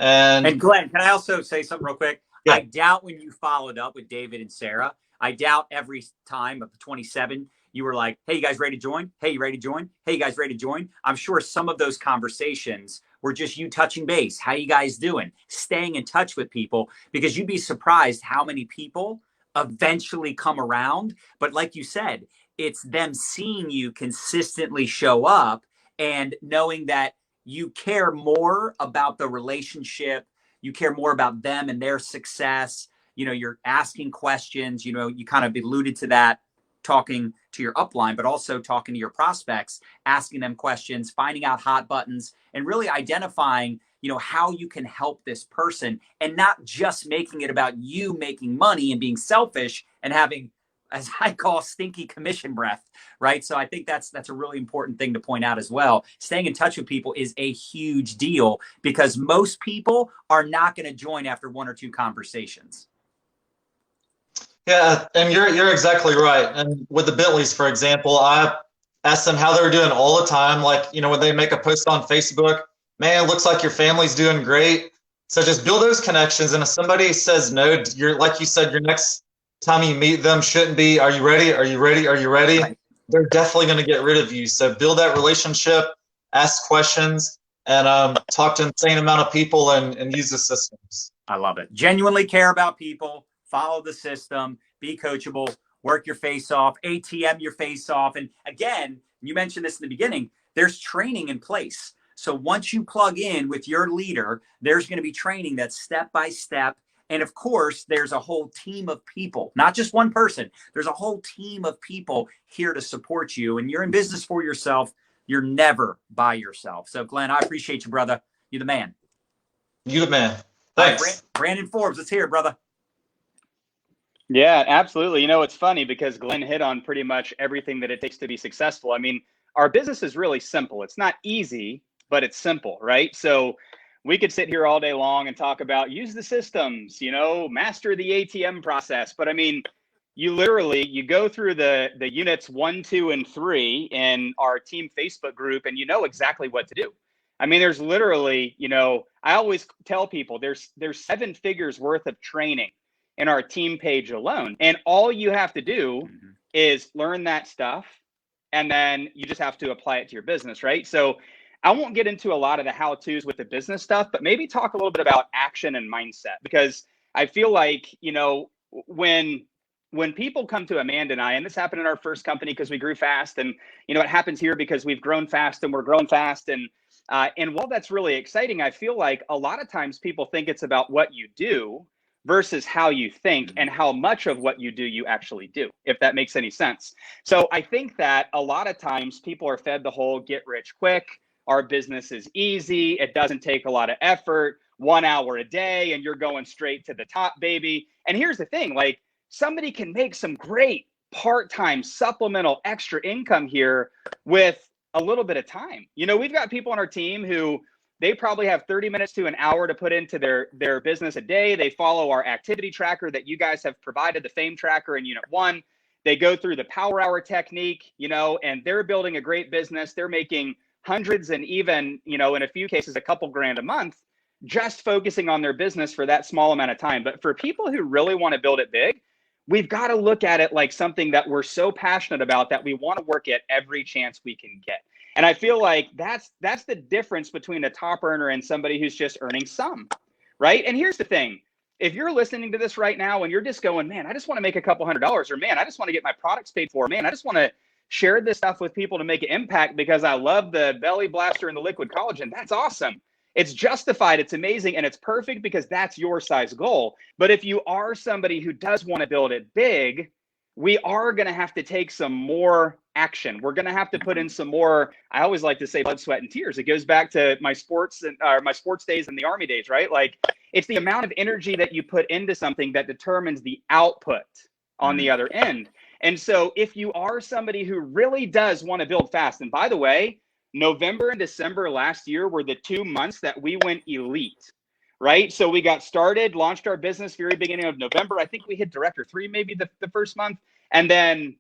And Glenn, can I also say something real quick? Yeah. I doubt when you followed up with David and Sarah, I doubt every time of the 27, you were like, hey, you guys ready to join? Hey, you ready to join? Hey, you guys ready to join? I'm sure some of those conversations were just you touching base. How you guys doing? Staying in touch with people, because you'd be surprised how many people eventually come around. But like you said, it's them seeing you consistently show up and knowing that you care more about the relationship, you care more about them and their success, you're asking questions, you kind of alluded to that, talking to your upline, but also talking to your prospects, asking them questions, finding out hot buttons, and really identifying, how you can help this person, and not just making it about you making money and being selfish and having, as I call, stinky commission breath, right? So I think that's a really important thing to point out as well. Staying in touch with people is a huge deal, because most people are not going to join after one or two conversations. Yeah, and you're exactly right. And with the Bentleys, for example, I asked them how they were doing all the time. Like, when they make a post on Facebook, man, looks like your family's doing great. So just build those connections. And if somebody says no, you're, like you said, your next time you meet them shouldn't be, are you ready? Are you ready? Are you ready? Right. They're definitely going to get rid of you. So build that relationship, ask questions, and talk to an insane amount of people and use the systems. I love it. Genuinely care about people, follow the system, be coachable, work your face off, ATM your face off. And again, you mentioned this in the beginning, there's training in place. So once you plug in with your leader, there's going to be training that's step by step. And of course, there's a whole team of people, not just one person. There's a whole team of people here to support you. And you're in business for yourself. You're never by yourself. So Glenn, I appreciate you, brother. You're the man. You the man. Thanks. Right, Brandon Forbes, let's hear it, brother. Yeah, absolutely. It's funny because Glenn hit on pretty much everything that it takes to be successful. I mean, our business is really simple. It's not easy, but it's simple, right? So we could sit here all day long and talk about use the systems, master the ATM process. But I mean, you go through the units 1, 2, and 3 in our team Facebook group, and you know exactly what to do. I mean, there's literally, I always tell people there's 7 figures worth of training in our team page alone. And all you have to do is learn that stuff, and then you just have to apply it to your business, right? So I won't get into a lot of the how-tos with the business stuff, but maybe talk a little bit about action and mindset, because I feel like, when people come to Amanda and I, and this happened in our first company because we grew fast, and, it happens here because we've grown fast and we're growing fast. And while that's really exciting, I feel like a lot of times people think it's about what you do versus how you think and how much of what you do you actually do, if that makes any sense. So I think that a lot of times people are fed the whole get rich quick. Our business is easy. It doesn't take a lot of effort, 1 hour a day, and you're going straight to the top, baby. And here's the thing, like, somebody can make some great part-time supplemental extra income here with a little bit of time. We've got people on our team who they probably have 30 minutes to an hour to put into their business a day. They follow our activity tracker that you guys have provided, the Fame Tracker in Unit 1. They go through the Power Hour technique, and they're building a great business. They're making hundreds and even, in a few cases, a couple grand a month, just focusing on their business for that small amount of time. But for people who really want to build it big, we've got to look at it like something that we're so passionate about that we want to work at every chance we can get. And I feel like that's the difference between a top earner and somebody who's just earning some, right? And here's the thing. If you're listening to this right now and you're just going, man, I just want to make a couple $100, or man, I just want to get my products paid for, man, I just want to share this stuff with people to make an impact because I love the belly blaster and the liquid collagen, that's awesome. It's justified, it's amazing, and it's perfect because that's your size goal. But if you are somebody who does want to build it big, we are going to have to take some more action. We're going to have to put in some more, I always like to say, blood, sweat, and tears. It goes back to my sports days and the Army days, right? Like, it's the amount of energy that you put into something that determines the output on the other end. And so if you are somebody who really does want to build fast, and by the way, November and December last year were the 2 months that we went elite, right? So we got started, launched our business very beginning of November. I think we hit Director 3 maybe the first month. And then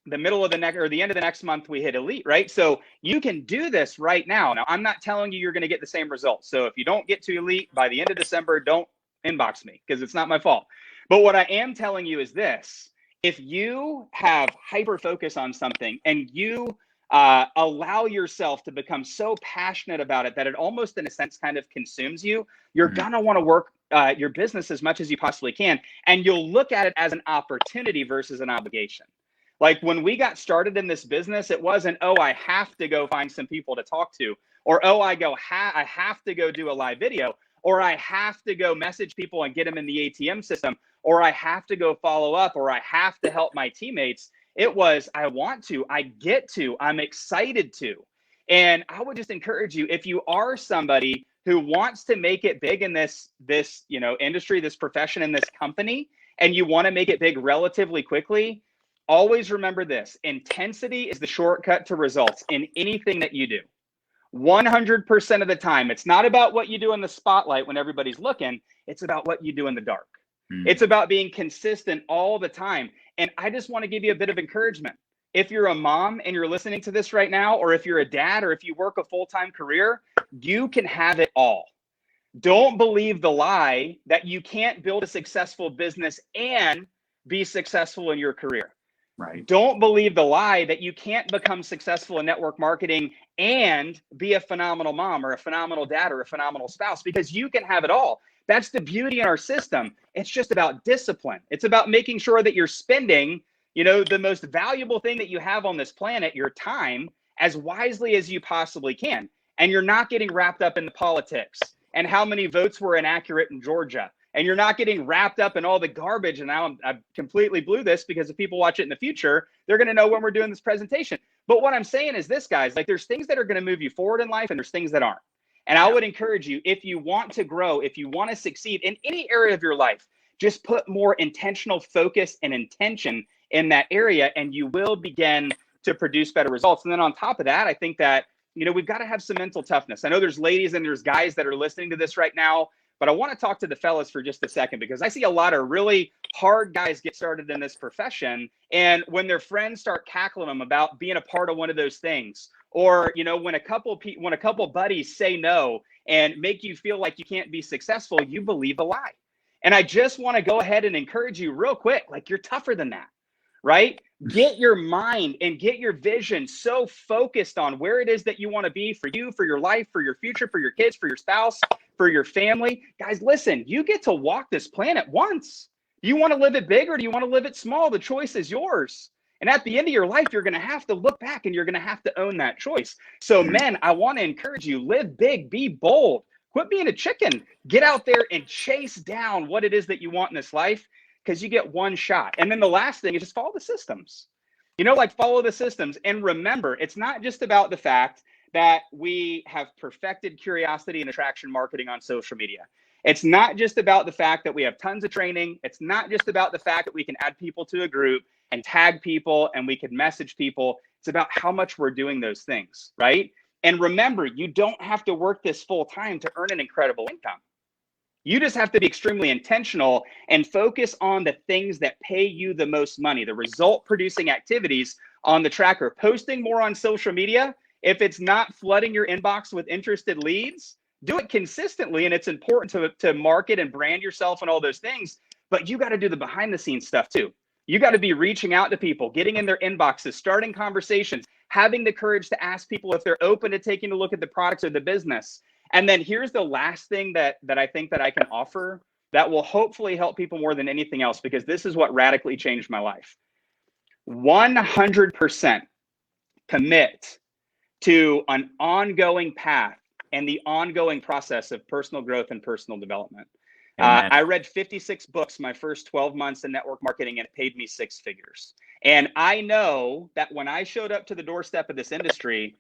the middle of the next, or the end of the next month, we hit elite, right? So you can do this right now. Now, I'm not telling you you're going to get the same results. So if you don't get to elite by the end of December, don't inbox me because it's not my fault. But what I am telling you is this: if you have hyper focus on something and you allow yourself to become so passionate about it that it almost, in a sense, kind of consumes you, you're going to want to work your business as much as you possibly can. And you'll look at it as an opportunity versus an obligation. Like when we got started in this business, it wasn't, oh, I have to go find some people to talk to, or, oh, I have to go do a live video, or I have to go message people and get them in the ATM system, or I have to go follow up, or I have to help my teammates. It was, I want to, I get to, I'm excited to. And I would just encourage you, if you are somebody who wants to make it big in this industry, this profession, in this company, and you want to make it big relatively quickly, always remember this: intensity is the shortcut to results in anything that you do. 100% of the time. It's not about what you do in the spotlight when everybody's looking. It's about what you do in the dark. It's about being consistent all the time. And I just want to give you a bit of encouragement. If you're a mom and you're listening to this right now, or if you're a dad, or if you work a full-time career, you can have it all. Don't believe the lie that you can't build a successful business and be successful in your career. Right. Don't believe the lie that you can't become successful in network marketing and be a phenomenal mom or a phenomenal dad or a phenomenal spouse, because you can have it all. That's the beauty in our system. It's just about discipline. It's about making sure that you're spending, the most valuable thing that you have on this planet, your time, as wisely as you possibly can. And you're not getting wrapped up in the politics and how many votes were inaccurate in Georgia. And you're not getting wrapped up in all the garbage. And now I completely blew this, because if people watch it in the future, they're going to know when we're doing this presentation. But what I'm saying is this, guys, like, there's things that are going to move you forward in life, and there's things that aren't. And I would encourage you, if you want to grow, if you want to succeed in any area of your life, just put more intentional focus and intention in that area, and you will begin to produce better results. And then on top of that, I think that, we've got to have some mental toughness. I know there's ladies and there's guys that are listening to this right now, but I want to talk to the fellas for just a second, because I see a lot of really hard guys get started in this profession. And when their friends start cackling them about being a part of one of those things, or, when a couple buddies say no and make you feel like you can't be successful, you believe a lie. And I just want to go ahead and encourage you real quick, like, you're tougher than that, right? Get your mind and get your vision so focused on where it is that you want to be for you, for your life, for your future, for your kids, for your spouse, for your family. Guys, listen, you get to walk this planet once. You want to live it big, or do you want to live it small? The choice is yours. And at the end of your life, you're going to have to look back, and you're going to have to own that choice. So men, I want to encourage you, live big, be bold, quit being a chicken, get out there and chase down what it is that you want in this life, because you get one shot. And then the last thing is just follow the systems, follow the systems. And remember, it's not just about the fact that we have perfected curiosity and attraction marketing on social media. It's not just about the fact that we have tons of training. It's not just about the fact that we can add people to a group and tag people and we can message people. It's about how much we're doing those things, right? And remember, you don't have to work this full time to earn an incredible income. You just have to be extremely intentional and focus on the things that pay you the most money, the result producing activities on the tracker. Posting more on social media, if it's not flooding your inbox with interested leads, do it consistently. And it's important to market and brand yourself and all those things, but you got to do the behind the scenes stuff too. You got to be reaching out to people, getting in their inboxes, starting conversations, having the courage to ask people if they're open to taking a look at the products or the business. And then here's the last thing that I think that I can offer that will hopefully help people more than anything else, because this is what radically changed my life. 100% commit to an ongoing path and the ongoing process of personal growth and personal development. I read 56 books my first 12 months in network marketing, and it paid me 6 figures. And I know that when I showed up to the doorstep of this industry,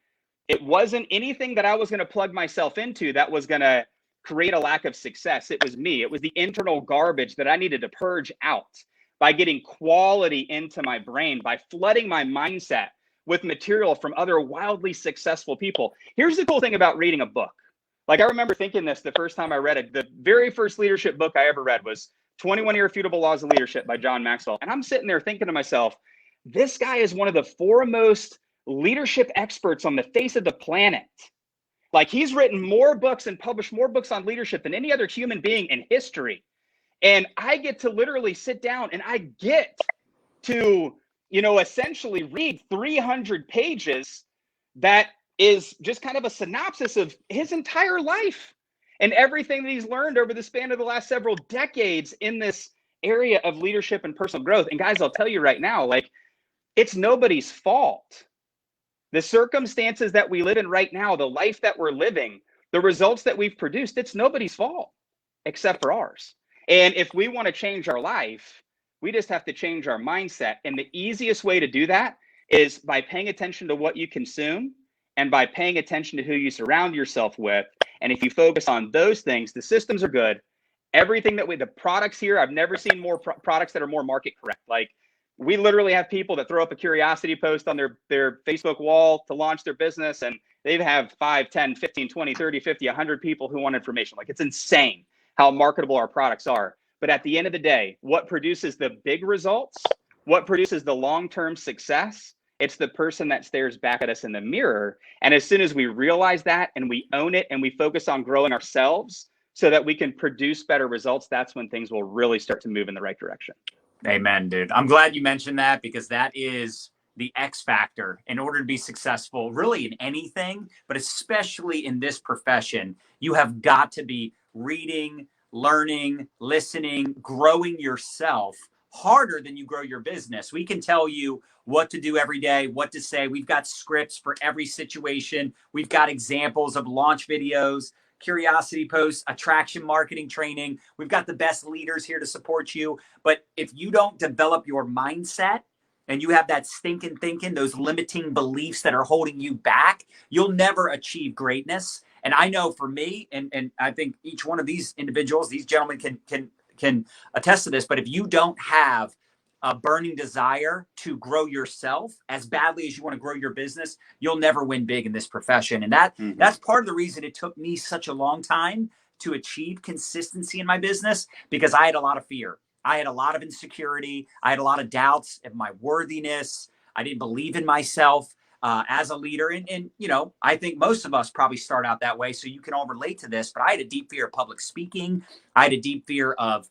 it wasn't anything that I was going to plug myself into that was going to create a lack of success. It was me. It was the internal garbage that I needed to purge out by getting quality into my brain, by flooding my mindset with material from other wildly successful people. Here's the cool thing about reading a book. Like, I remember thinking this the first time I read it. The very first leadership book I ever read was 21 Irrefutable Laws of Leadership by John Maxwell. And I'm sitting there thinking to myself, this guy is one of the foremost leadership experts on the face of the planet. Like, he's written more books and published more books on leadership than any other human being in history. And I get to literally sit down and I get to, essentially read 300 pages that is just kind of a synopsis of his entire life and everything that he's learned over the span of the last several decades in this area of leadership and personal growth. And guys, I'll tell you right now, like, it's nobody's fault. The circumstances that we live in right now, the life that we're living, the results that we've produced, it's nobody's fault except for ours. And if we want to change our life, we just have to change our mindset. And the easiest way to do that is by paying attention to what you consume and by paying attention to who you surround yourself with. And if you focus on those things, the systems are good. Everything that the products here, I've never seen more products that are more market correct. Like, we literally have people that throw up a curiosity post on their Facebook wall to launch their business, and they have 5, 10, 15, 20, 30, 50, 100 people who want information. Like, it's insane how marketable our products are. But at the end of the day, what produces the big results, what produces the long-term success, it's the person that stares back at us in the mirror. And as soon as we realize that and we own it and we focus on growing ourselves so that we can produce better results, that's when things will really start to move in the right direction. Amen, dude. I'm glad you mentioned that, because that is the X factor in order to be successful, really in anything, but especially in this profession. You have got to be reading, learning, listening, growing yourself harder than you grow your business. We can tell you what to do every day, what to say. We've got scripts for every situation. We've got examples of launch videos, curiosity posts, attraction marketing training. We've got the best leaders here to support you. But if you don't develop your mindset and you have that stinking thinking, those limiting beliefs that are holding you back, you'll never achieve greatness. And I know for me, and I think each one of these individuals, these gentlemen can attest to this, but if you don't have a burning desire to grow yourself as badly as you want to grow your business, you'll never win big in this profession. And that's part of the reason it took me such a long time to achieve consistency in my business, because I had a lot of fear. I had a lot of insecurity. I had a lot of doubts of my worthiness. I didn't believe in myself as a leader. And, you know, I think most of us probably start out that way. So you can all relate to this, but I had a deep fear of public speaking. I had a deep fear of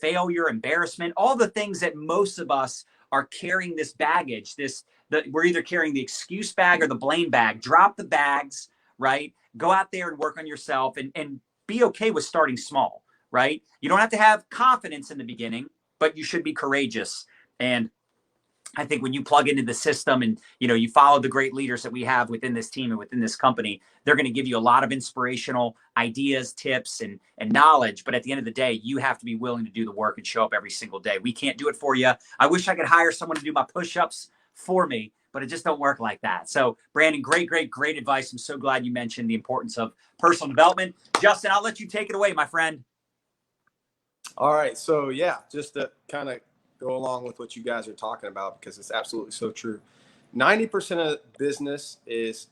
failure, embarrassment, all the things that most of us are carrying this baggage. We're either carrying the excuse bag or the blame bag. Drop the bags, right? Go out there and work on yourself and be okay with starting small, right? You don't have to have confidence in the beginning, but you should be courageous. And I think when you plug into the system and, you know, you follow the great leaders that we have within this team and within this company, they're going to give you a lot of inspirational ideas, tips, and knowledge. But at the end of the day, you have to be willing to do the work and show up every single day. We can't do it for you. I wish I could hire someone to do my push-ups for me, but it just don't work like that. So Brandon, great advice. I'm so glad you mentioned the importance of personal development. Justin, I'll let you take it away, my friend. All right. So yeah, just to kind of go along with what you guys are talking about, because it's absolutely so true. 90% of business is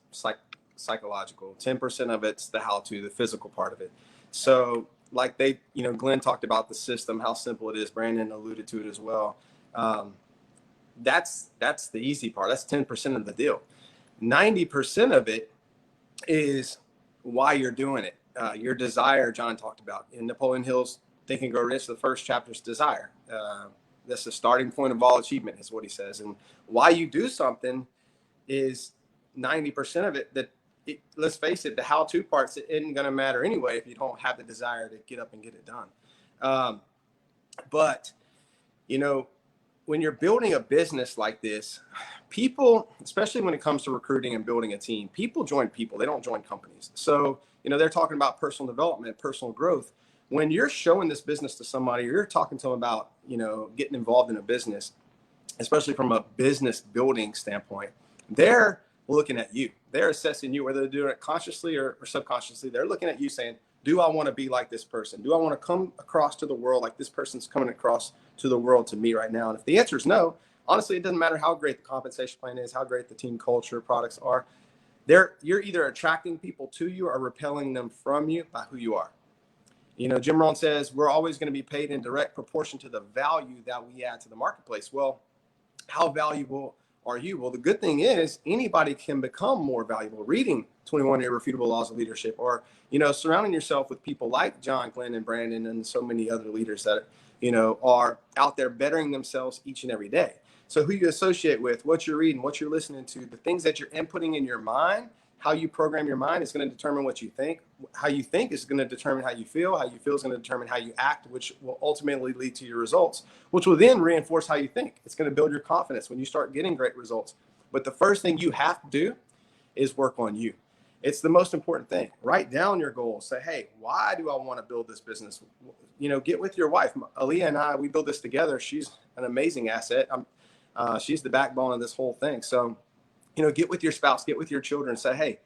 psychological. 10% of it's the how-to, the physical part of it. So like Glen talked about the system, how simple it is. Brandon alluded to it as well. That's the easy part. That's 10% of the deal. 90% of it is why you're doing it. Your desire, John talked about in Napoleon Hill's Think and Grow Rich. The first chapter is desire. That's the starting point of all achievement, is what he says. And why you do something is 90% of it. Let's face it, the how-to parts, it isn't going to matter anyway if you don't have the desire to get up and get it done. But, you know, when you're building a business like this, people, especially when it comes to recruiting and building a team, people join people. They don't join companies. So, you know, they're talking about personal development, personal growth. When you're showing this business to somebody, you're talking to them about, you know, getting involved in a business, especially from a business building standpoint, they're looking at you. They're assessing you, whether they're doing it consciously or subconsciously. They're looking at you saying, do I want to be like this person? Do I want to come across to the world like this person's coming across to the world to me right now? And if the answer is no, honestly, it doesn't matter how great the compensation plan is, how great the team culture products are. You're either attracting people to you or repelling them from you by who you are. You know, Jim Rohn says we're always going to be paid in direct proportion to the value that we add to the marketplace. Well, how valuable are you? Well, the good thing is anybody can become more valuable. Reading 21 Irrefutable Laws of Leadership, or, you know, surrounding yourself with people like John, Glen, and Brandon, and so many other leaders that, you know, are out there bettering themselves each and every day. So who you associate with, what you're reading, what you're listening to, the things that you're inputting in your mind, how you program your mind is going to determine what you think. How you think is going to determine how you feel. How you feel is going to determine how you act, which will ultimately lead to your results, which will then reinforce how you think. It's going to build your confidence when you start getting great results. But the first thing you have to do is work on you. It's the most important thing. Write down your goals. Say, hey, why do I want to build this business? get with your wife. Aaliyah and I, we build this together. She's an amazing asset. She's the backbone of this whole thing. So, get with your spouse, get with your children, say, hey,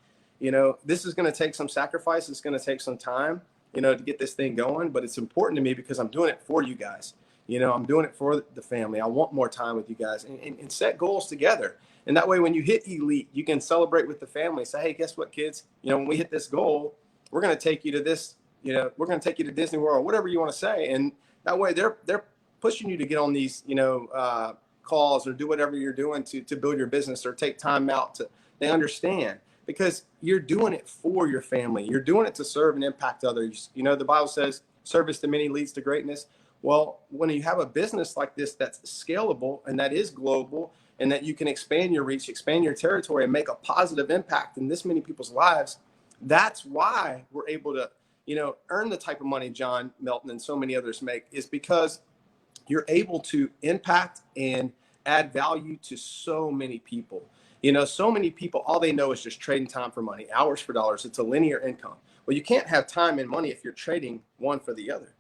this is going to take some sacrifice. It's going to take some time, to get this thing going. But it's important to me because I'm doing it for you guys. I'm doing it for the family. I want more time with you guys, and set goals together. And that way, when you hit elite, you can celebrate with the family. Say, hey, guess what, kids? when we hit this goal, we're going to take you to this, we're going to take you to Disney World, or whatever you want to say. And that way they're pushing you to get on these, calls or do whatever you're doing to build your business, or take time out they understand, because you're doing it for your family. You're doing it to serve and impact others. The Bible says service to many leads to greatness. Well, when you have a business like this that's scalable and that is global, and that you can expand your reach, expand your territory, and make a positive impact in this many people's lives, that's why we're able to, earn the type of money John, Melton, and so many others make, is because you're able to impact and add value to so many people. So many people, all they know is just trading time for money, hours for dollars. It's a linear income. Well, you can't have time and money if you're trading one for the other.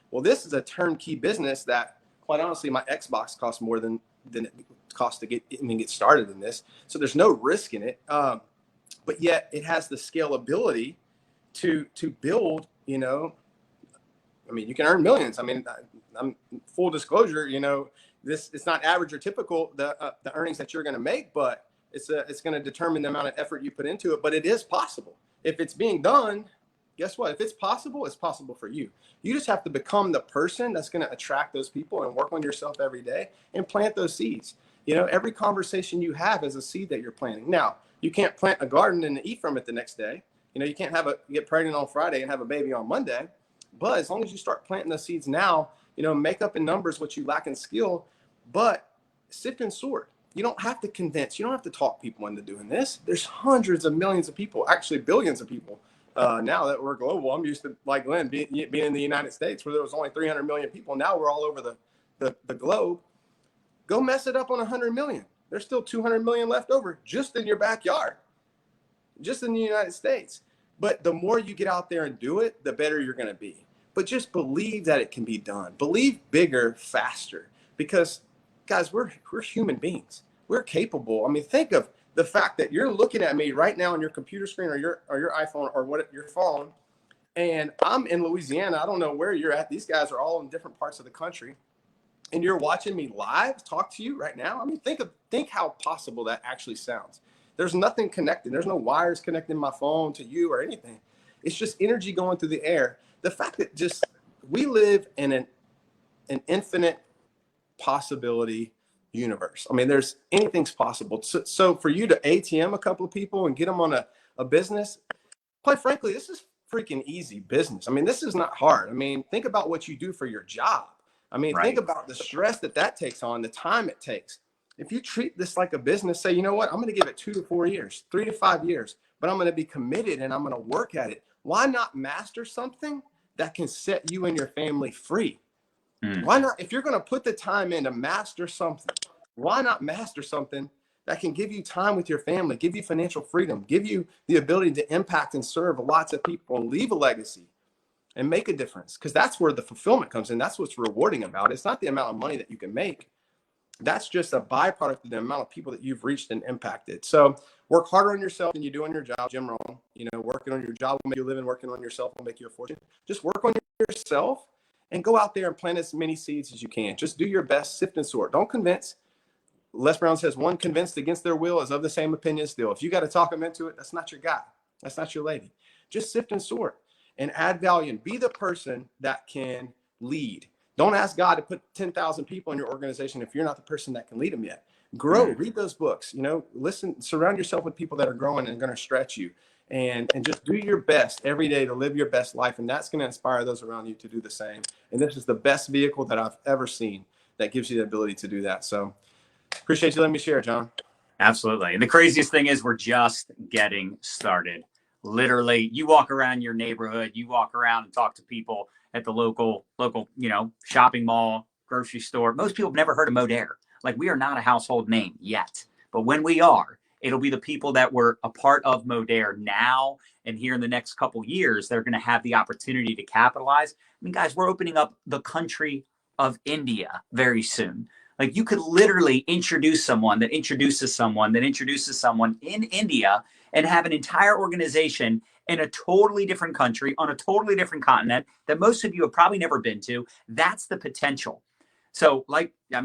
Well, this is a turnkey business that, quite honestly, my Xbox costs more than it costs to get started in this. So there's no risk in it. But yet it has the scalability to build, you can earn millions. I'm full disclosure, it's not average or typical, the earnings that you're going to make, but it's going to determine the amount of effort you put into it. But it is possible. If it's being done, guess what? If it's possible for you. You just have to become the person that's going to attract those people and work on yourself every day and plant those seeds. Every conversation you have is a seed that you're planting. Now, you can't plant a garden and eat from it the next day. You can't get pregnant on Friday and have a baby on Monday. But as long as you start planting those seeds now, make up in numbers what you lack in skill, but sift and sort. You don't have to convince. You don't have to talk people into doing this. There's hundreds of millions of people, actually billions of people now that we're global. I'm used to, like Glen, being in the United States, where there was only 300 million people. Now we're all over the globe. Go mess it up on 100 million. There's still 200 million left over just in your backyard, just in the United States. But the more you get out there and do it, the better you're going to be. But just believe that it can be done. Believe bigger, faster. Because, guys, we're human beings. We're capable. Think of the fact that you're looking at me right now on your computer screen or your iPhone or your phone, and I'm in Louisiana. I don't know where you're at. These guys are all in different parts of the country, and you're watching me live talk to you right now. Think how possible that actually sounds. There's nothing connected. There's no wires connecting my phone to you or anything. It's just energy going through the air. The fact that we live in an infinite possibility universe. There's anything's possible. So for you to ATM a couple of people and get them on a business, quite frankly, this is freaking easy business. This is not hard. Think about what you do for your job. Right. Think about the stress that takes on, the time it takes. If you treat this like a business, say, you know what, I'm going to give it 2 to 4 years, 3 to 5 years, but I'm going to be committed and I'm going to work at it. Why not master something that can set you and your family free? Why not, if you're going to put the time in to master something, why not master something that can give you time with your family, give you financial freedom, give you the ability to impact and serve lots of people and leave a legacy and make a difference? Because that's where the fulfillment comes in. That's what's rewarding about it. It's not the amount of money that you can make. That's just a byproduct of the amount of people that you've reached and impacted. So work harder on yourself than you do on your job. Jim Rohn, working on your job will make you a living. Working on yourself will make you a fortune. Just work on yourself and go out there and plant as many seeds as you can. Just do your best, sift and sort. Don't convince. Les Brown says, one convinced against their will is of the same opinion still. If you got to talk them into it, that's not your guy. That's not your lady. Just sift and sort and add value and be the person that can lead. Don't ask God to put 10,000 people in your organization if you're not the person that can lead them yet. Grow, read those books, listen, surround yourself with people that are growing and going to stretch you, and just do your best every day to live your best life. And that's going to inspire those around you to do the same. And this is the best vehicle that I've ever seen that gives you the ability to do that. So appreciate you letting me share, John. Absolutely. And the craziest thing is we're just getting started. Literally, you walk around your neighborhood, you walk around and talk to people at the local, shopping mall, grocery store. Most people have never heard of Modere. We are not a household name yet. But when we are, it'll be the people that were a part of Modere now And here in the next couple years, they're going to have the opportunity to capitalize. I mean, guys, we're opening up the country of India very soon. Like, you could literally introduce someone that introduces someone that introduces someone in India and have an entire organization in a totally different country on a totally different continent that most of you have probably never been to. That's the potential. So,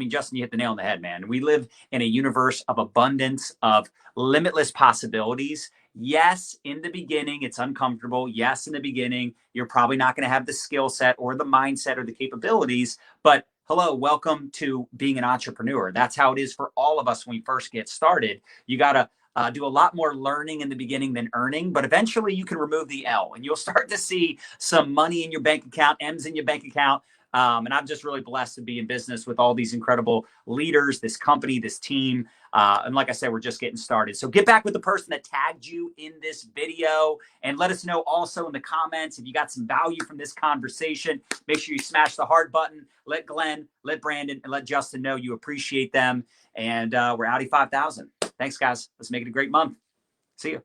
Justin, you hit the nail on the head, man. We live in a universe of abundance, of limitless possibilities. Yes, in the beginning, it's uncomfortable. Yes, in the beginning, you're probably not going to have the skill set or the mindset or the capabilities. But hello, welcome to being an entrepreneur. That's how it is for all of us when we first get started. You got to do a lot more learning in the beginning than earning, but eventually you can remove the L and you'll start to see some money in your bank account, M's in your bank account. And I'm just really blessed to be in business with all these incredible leaders, this company, this team. And like I said, we're just getting started. So get back with the person that tagged you in this video and let us know also in the comments if you got some value from this conversation. Make sure you smash the heart button. Let Glenn, let Brandon, and let Justin know you appreciate them. And we're Audi 5000. Thanks, guys. Let's make it a great month. See you.